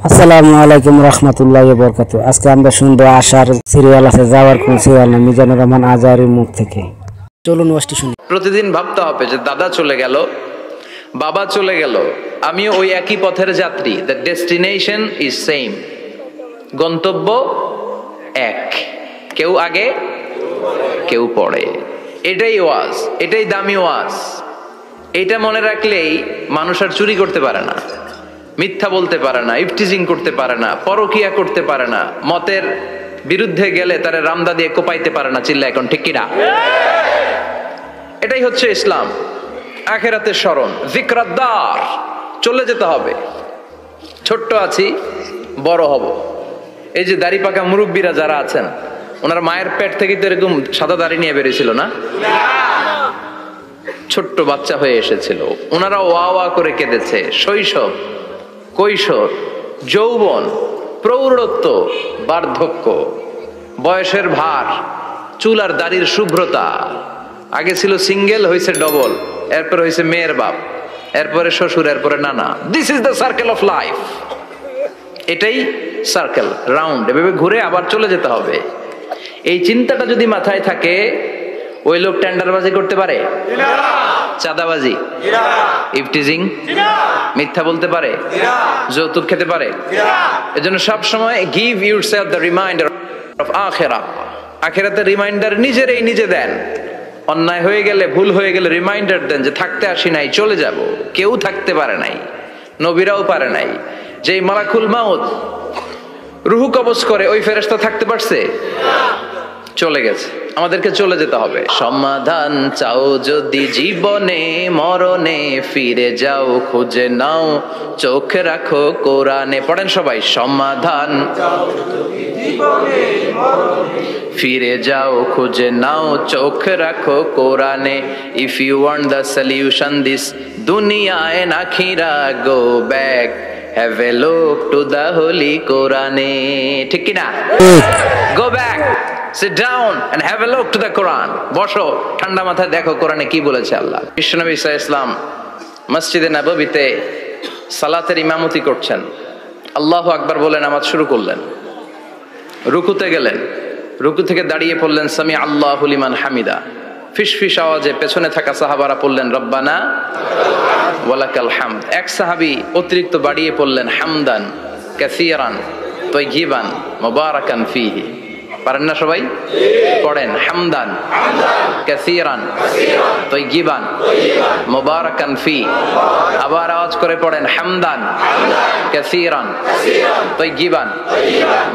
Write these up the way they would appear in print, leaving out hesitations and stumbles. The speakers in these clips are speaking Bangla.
আসসালামু আলাইকুম রহমতুল্লাহি ওয়া বারাকাতুহু। আজকে আমরা শুনবো আশার সিরিয়াল আছে যাওয়ার কোন সিরিয়াল না, মিজানুর রহমান আজহারীর মুখ থেকে। চলুন ওয়াজটি শুনি। প্রতিদিন ভাবতে হবে যে দাদা চলে গেল, বাবা চলে গেল, আমিও ওই একই পথের যাত্রী। দ্য ডেস্টিনেশন ইজ সেম, গন্তব্য এক, কেউ আগে কেউ পরে। এটাই ওয়াজ, এটাই দামি ওয়াজ। এটা মনে রাখলেই মানুষ আর চুরি করতে পারে না, মিথ্যা বলতে পারে না, ইফটিজিং করতে পারে না, পরকিয়া করতে পারে না, মতের বিরুদ্ধে গেলে তারে রামদা দিয়ে কোপাইতে পারে না। চিল্লা এখন ঠিক কিনা? এটাই হচ্ছে ইসলাম। আখিরাতের স্মরণ, যিকরাদ্দার, চলে যেতে হবে। ছোট্ট আছি, বড় হব। এই যে দাড়ি পাকা মুরব্বীরা যারা আছেন, ওনারা মায়ের পেট থেকে তো এরকম সাদা দাড়ি নিয়ে বেরিয়েছিল না? ছোট্ট বাচ্চা হয়ে এসেছিল, ওনারা ওয়া ওয়া করে কেঁদেছে। শৈশব, কৈশোর, যৌবন, প্রৌঢ়ত্ব, বার্ধক্য, বয়সের ভার, চুল আর দাড়ির শুভ্রতা। আগে ছিল সিঙ্গেল, হয়েছে ডবল, এরপরে হয়েছে মেয়ের বাপ, এরপরে শ্বশুর, এরপরে নানা। This is the circle of life. এটাই সার্কেল, রাউন্ড, এভাবে ঘুরে আবার চলে যেতে হবে। এই চিন্তাটা যদি মাথায় থাকে, ওই লোক টেন্ডারবাজি করতে পারে, চাঁদাবাজি, ইফটিজিং, মিথ্যা বলতে পারে, যৌতুক খেতে পারে। এজন্য সব সময় give yourself the reminder of akhirah. আখিরাতের রিমাইন্ডার নিজেরই নিজে দেন। অন্যায় হয়ে গেলে, ভুল হয়ে গেলে রিমাইন্ডার দেন যে থাকতে আসি নাই, চলে যাব। কেউ থাকতে পারে নাই, নবীরাও পারে নাই। যেই মালাকুল মাউত রুহু কবজ করে, ওই ফেরেশতা থাকতে পারছে? চলে গেছে। আমাদেরকে চলে যেতে হবে। সমাধান চাও যদি জীবনে মরণে, ফিরে যাও খুঁজে নাও, চোখ রাখো কোরআনে। পড়েন সবাই, সমাধান ফিরে যাও খুঁজে নাও, চোখ রাখো কোরআনে। If you want the solution this dunya and akhira, go back, have a look to the holy Quran. ঠিক কি না? Go back, sit down and have a look to the Quran. বসো, ঠান্ডা মাথায় দেখো কোরআনে কি বলেছে আল্লাহ। বিশ্বনবী সাল্লাল্লাহু আলাইহি ওয়াসাল্লাম মসজিদে নববীতে সালাতের ইমামতি করছেন। আল্লাহু আকবার বলে নামাজ শুরু করলেন। রুকুতে গেলেন, রুকু থেকে দাঁড়িয়ে পড়লেন সামি আল্লাহু লিমান হামিদা। ফিসফিস আওয়াজে পেছনে থাকা সাহাবারা পড়লেন রব্বানা ওয়ালাকাল হামদ। এক সাহাবী অতিরিক্ত বাড়িয়ে পড়লেন হামদান কাসীরান তাইয়িবান মুবারাকান ফীহি। পারেন না সবাই? পড়েন, হামদান কাসীরান তাইয়িবান মুবারাকান ফীহি। আবার আওয়াজ করে পড়েন, হামদান কাসীরান তাইয়িবান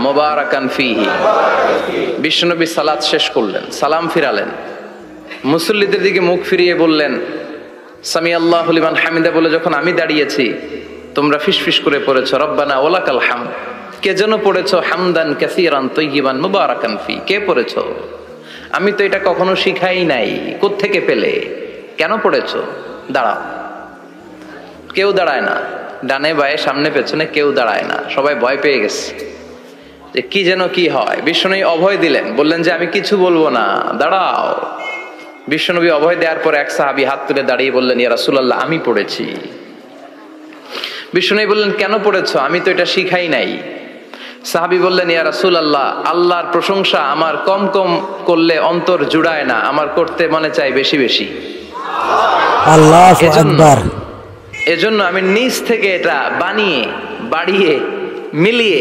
মুবারাকান ফীহি। বিশ্বনবী সালাত শেষ করলেন, সালাম ফিরালেন, মুসল্লিদের দিকে মুখ ফিরিয়ে বললেন সামি আল্লাহু লিমান হামিদা বলে যখন আমি দাঁড়িয়েছি, তোমরা ফিসফিস করে পড়েছো রব্বানা ওয়ালাকাল হামদ। কে যেন পড়েছো হামদান কাসীরান তাইয়িবান মুবারাকান ফি। কে পড়েছো? আমি তো এটা কখনো শিখাই নাই, কোত্থেকে পেলে? কেন পড়েছো? দাঁড়াও। কেউ দাঁড়ায় না, ডানে বায়ে সামনে পেছনে কেউ দাঁড়ায় না। সবাই ভয় পেয়ে গেছে যে কি যেন কি হয়। বিশ্বনবী অভয় দিলেন, বললেন যে আমি কিছু বলবো না, দাঁড়াও। বিশ্বনবী অভয় দেওয়ার পর এক সাহাবী হাত তুলে দাঁড়িয়ে বললেন, ইয়া রাসূলুল্লাহ, আমি পড়েছি। বিশ্বনবী বললেন, কেন পড়েছো? আমি তো এটা শিখাই নাই। সাহাবী বললেন, ইয়া রাসূলুল্লাহ, আল্লাহর প্রশংসা আমার কম কম করলে অন্তর জুড়ায় না, আমার করতে মনে চাই বেশি বেশি। আল্লাহু আকবার। এজন্য আমি নিজ থেকে এটা বানিয়ে বাড়িয়ে মিলিয়ে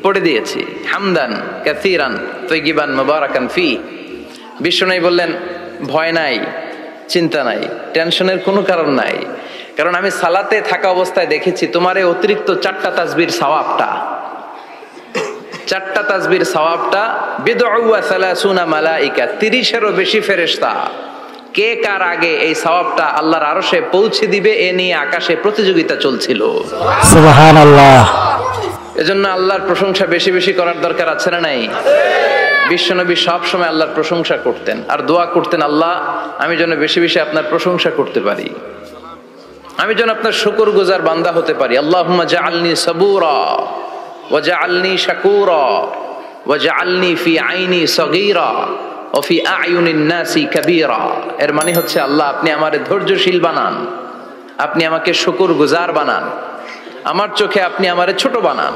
পড়ে দিয়েছি, হামদান কাসীরান তাইয়িবান মুবারাকান ফি। বিশ্বনবী বললেন, ভয় নাই, চিন্তা নাই, টেনশনের কোনো কারণ নাই, কারণ আমি সালাতে থাকা অবস্থায় দেখেছি তোমার এই অতিরিক্ত চারটা তাসবির সওয়াবটা, চারটা তাসবির সওয়াবটা বিদউ ওয়া সালাসুনা মালাইকা, 30-এরও বেশি ফেরেশতা কে কার আগে এই সওয়াবটা আল্লাহর আরশে পৌঁছে দিবে এ নিয়ে আকাশে প্রতিযোগিতা চলছিল। সুবহানাল্লাহ। এজন্য আল্লাহর প্রশংসা বেশি বেশি করার দরকার আছে না নাই? বিশ্বনবী সব সময় আল্লাহর প্রশংসা করতেন আর দোয়া করতেন, আল্লাহ আমি যেন বেশি বেশি আপনার প্রশংসা করতে পারি, আমি যেন আপনার শুকরগুজার বান্দা হতে পারি। আল্লাহুম্মা জাআলনি সাবুরা ওয়া জাআলনি শাকুরা ওয়া জাআলনি ফি আইনি সগীরা ওয়া ফি আ'য়ুনিন নাসি কাবীরা। এর মানে হচ্ছে, আল্লাহ আপনি আমারে ধৈর্যশীল বানান, আপনি আমাকে শুকরগুজার বানান, আমার চোখে আপনি আমারে ছোট বানান,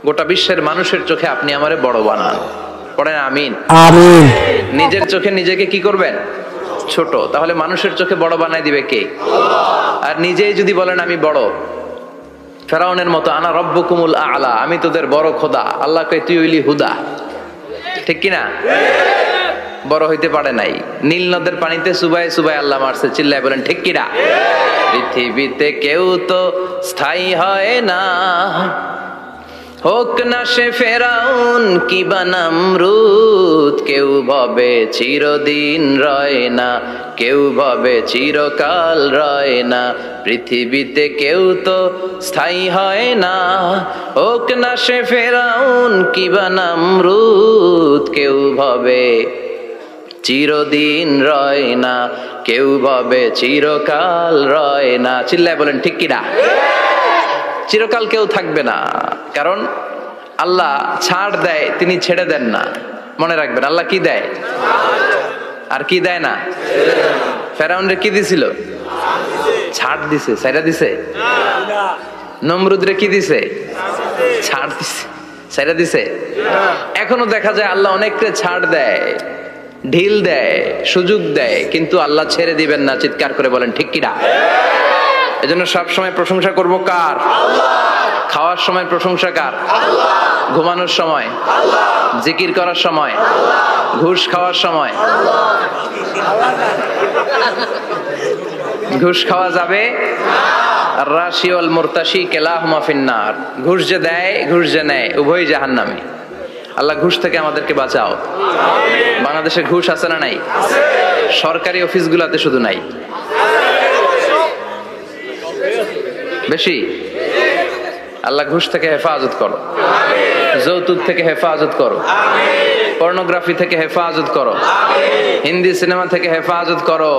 গোটা বিশ্বের মানুষের চোখে আপনি আমারে বড় বানান। পড়েন আমিন। আমিন। নিজের চোখে নিজেকে কি করবেন? ছোট। তাহলে মানুষের চোখে বড় বানায় দিবে কে? আর নিজেই যদি বলেন আমি বড়, ফেরাউনের মতো, আনা রব্বুকুমুল আ'লা, আমি তোদের বড় খোদা, আল্লাহ কয় তুই হইলি হুদা, ঠিক কিনা? বড় হইতে পারে নাই। নীল নদের পানিতে সুবাই সুবাই আল্লাহ মারছে, চিল্লায় বলেন ঠিক কিনা? পৃথিবীতে কেউ তো স্থায়ী হয় না, হোক না সে ফেরাউন কি বা নমরুদ, কেউ ভাবে চিরদিন রয় না, কেউ ভাবে চিরকাল রয় না। পৃথিবীতে কেউ তো স্থায়ী হয় না, হোক না সে ফেরাউন কি বা নমরুদ, কেউ ভাবে চিরদিন রয় না, কেউ ভাবে চিরকাল রয় না। চিল্লায় বলেন ঠিক কিনা? চিরকাল কেউ থাকবে না, কারণ আল্লাহ ছাড় দেয়, তিনি ছেড়ে দেন না। মনে রাখবেন, আল্লাহ কি দেয় আর কি দেয় না। ফেরাউনরে কি দিছিল? ছাড় দিছে, ছাইরা দিছে। নমরুদরে কি দিছে? ছাড় দিছে, ছাইরা দিছে। এখনো দেখা যায় আল্লাহ অনেককে ছাড় দেয়, ঢিল দেয়, সুযোগ দেয়, কিন্তু আল্লাহ ছেড়ে দিবেন না। চিৎকার করে বলেন ঠিক কিনা? এজন্য সব সময় প্রশংসা করব কার? খাওয়ার সময় প্রশংসা কার? ঘুমানোর সময়, জিকির করার সময়, ঘুষ খাওয়ার সময়। ঘুষ খাওয়া যাবে? রাশি ওয়াল মুরতাশি কিলাহুমা ফিন্নার। ঘুষ যে দেয়, ঘুষ যে নেয়, উভয়ই জাহান্নামী। আল্লাহ ঘুষ থেকে আমাদেরকে বাঁচাও। বাংলাদেশে ঘুষ আছে না নাই? সরকারি অফিসগুলোতে শুধু নাই, বেশি। আল্লাহ ঘুষ থেকে হেফাজত করো, যৌতুক থেকে হেফাজত করো, পর্নোগ্রাফি থেকে হেফাজত করো, হিন্দি সিনেমা থেকে হেফাজত করো,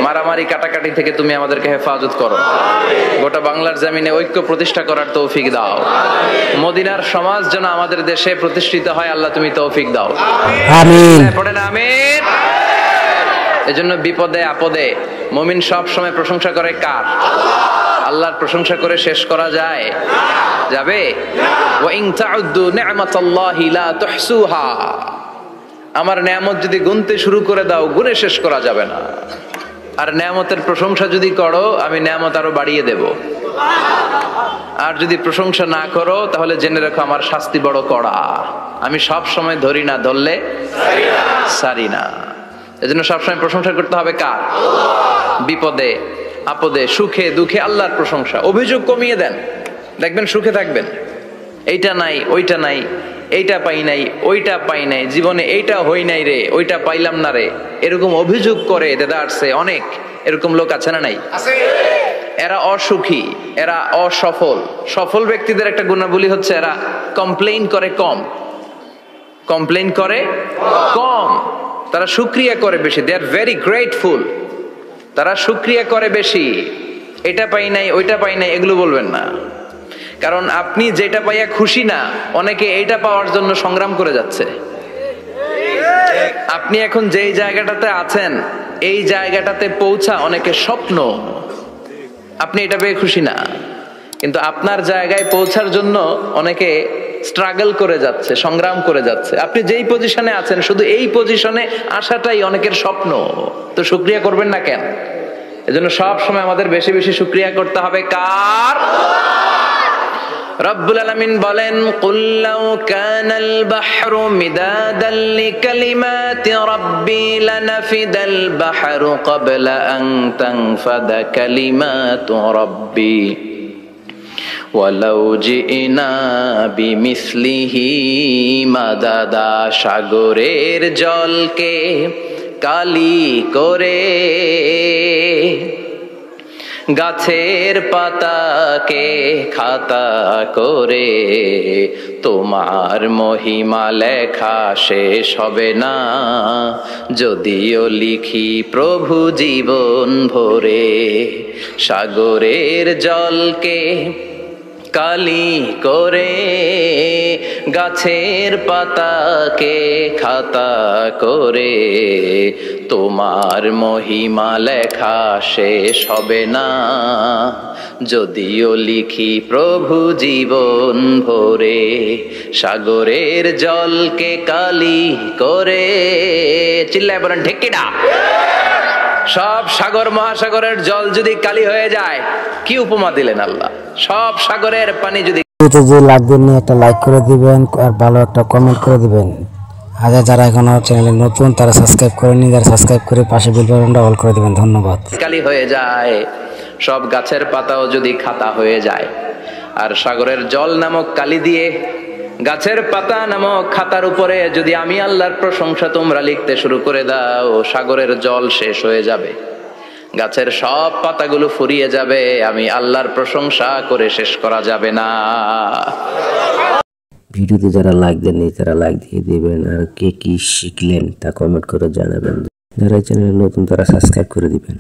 মারামারি কাটাকাটি থেকে তুমি আমাদেরকে হেফাজত করো। গোটা বাংলার জমিনে ঐক্য প্রতিষ্ঠা করার তৌফিক দাও। মদিনার সমাজ যেন আমাদের দেশে প্রতিষ্ঠিত হয়, আল্লাহ তুমি তৌফিক দাও। আমিন। পড়েন আমিন। এজন্য বিপদে আপদে মুমিন সব সময় প্রশংসা করে কার? আল্লাহর প্রশংসা করে শেষ করা যায়? যাবে? ওয়া ইন তাউদ্দু নি'মাতাল্লাহি লা তুহসুহা। আমার নেয়ামত যদি গুনতে শুরু করে দাও, গুনে শেষ করা যাবে না। আর নেয়ামতের প্রশংসা যদি করো, আমি নেয়ামত আরো বাড়িয়ে দেব। আর যদি প্রশংসা না করো, তাহলে জেনে রাখো আমার শাস্তি বড় কড়া। আমি সব সময় ধরি না, ধরলে সারি না। এজন্য সবসময় প্রশংসা করতে হবে কার? বিপদে আপদে, সুখে দুঃখে আল্লাহর প্রশংসা। অভিযোগ কমিয়ে দেন, দেখবেন সুখে থাকবেন। এইটা নাই, ওইটা নাই, এইটা পাই নাই, ওইটা পাই নাই, জীবনে এইটা হই নাই রে, ওইটা পাইলাম না রে, এরকম অভিযোগ করে দেদারসে অনেক। এরকম লোক আছে না নাই? এরা অসুখী, এরা অসফল। সফল ব্যক্তিদের একটা গুণাবলী হচ্ছে এরা কমপ্লেইন করে কম, কমপ্লেইন করে কম, তারা শুকরিয়া করে বেশি। দে আর ভেরি গ্রেটফুল। তারা শুকরিয়া করে বেশি। এটা পাই নাই, ওইটা পাই নাই, এগুলো বলবেন না। কারণ আপনি যেটা পাইয়া খুশি না, অনেকে এইটা পাওয়ার জন্য সংগ্রাম করে যাচ্ছে। আপনি এখন যেই জায়গাটাতে আছেন, এই জায়গাটাতে পৌঁছা অনেকের স্বপ্ন। আপনি এটা পেয়ে খুশি না, কিন্তু আপনার জায়গায় পৌঁছার জন্য অনেকে স্ট্রাগল করে যাচ্ছে, সংগ্রাম করে যাচ্ছে। আপনি যেই পজিশনে আছেন, শুধু এই পজিশনে আসাটাই অনেকের স্বপ্ন। তো শুকরিয়া করবেন না কেন? এজন্য সব সময় আমাদের বেশি বেশি শুকরিয়া করতে হবে কার? রব্বুল আলামিন বলেন, কুল লাউ কানাল বাহরু মিদাদান লিকালিমাতি রাব্বি লানাফিদাল বাহরু ক্বাবলা আন তানফাদা কালিমাতু রাব্বি ওয়ালাউ জিনা বিমিসলিহি মাদাদা। সাগরের জলকে কালি করে, গাছের পাতাকে খাতা করে, তোমার মহিমা লেখা শেষ হবে না, যদিও লিখি প্রভু জীবন ভরে। সাগরের জলকে কালি করে, গাছের পাতাকে খাতা করে, তোমার মহিমা লেখা শেষ হবে না, যদিও লিখি প্রভু জীবন ভরে, সাগরের জলকে কালি করে। চিল্লায় বলেন ঠিক কিনা? সব সাগর মহাসাগরের জল যদি কালি হয়ে যায়, কি উপমা দিলেন আল্লাহ? সব সাগরের পানি যদি যে লাগবে নিয়ে একটা লাইক করে দিবেন আর ভালো একটা কমেন্ট করে দিবেন। আর যারা এখনো চ্যানেলে নতুন তারা সাবস্ক্রাইব করে নিন, যারা সাবস্ক্রাইব করে পাশে বেল বাটনটা অল করে দিবেন। ধন্যবাদ। কালি হয়ে যায়, সব গাছের পাতাও যদি খাতা হয়ে যায়, আর সাগরের জল নামক কালি দিয়ে গাছের পাতা নামক খাতার উপরে যদি আমি আল্লাহর প্রশংসা তোমরা লিখতে শুরু করে দাও, সাগরের জল শেষ হয়ে যাবে, গাছের সব পাতাগুলো ফুরিয়ে যাবে, আমি আল্লাহর প্রশংসা করে শেষ করা যাবে না। ভিডিওতে যারা লাইক দেননি তারা লাইক দিয়ে দিবেন, আর কে কি শিখলেন তা কমেন্ট করে জানাবেন। যারা এই চ্যানেলে নতুন তারা সাবস্ক্রাইব করে দিবেন।